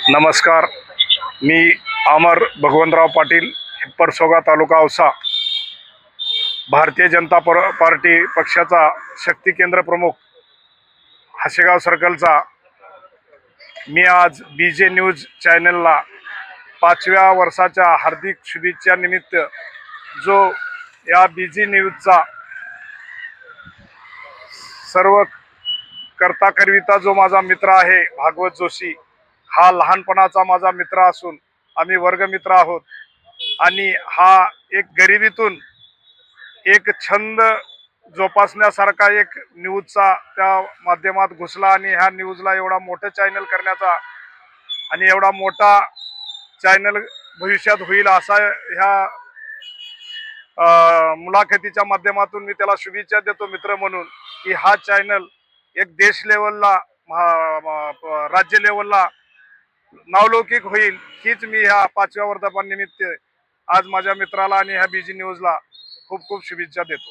नमस्कार, मी अमर भगवंतराव पाटील, हिप्परसोगा तालुका औसा, भारतीय जनता पार्टी पक्षाचा शक्ती केंद्र प्रमुख, हसेगाव सर्कलचा। मी आज BJ न्यूज चॅनलला 5व्या वर्षाच्या हार्दिक शुभेच्छा निमित्त जो या BJ न्यूजचा सर्व करता करविता जो माझा मित्र आहे भागवत जोशी, हा लहानपणाचा माझा मित्र असून आम्ही वर्गमित्र आहोत। आणि हा एक गरिबीतून एक छंद जोपासण्यासारखा एक न्यूजचा त्या माध्यमात घुसला आणि ह्या न्यूजला एवढा मोठा चॅनल करण्याचा आणि एवढा मोठा चॅनल भविष्यात होईल असा ह्या मुलाखतीच्या माध्यमातून मी त्याला शुभेच्छा देतो मित्र म्हणून, की हा चॅनल एक देश लेवलला राज्य लेवलला नावलौकिक होईल, हीच मी ह्या 5व्या वर्धापनानिमित्त आज माझ्या मित्राला आणि ह्या BJ न्यूजला खूप खूप शुभेच्छा देतो।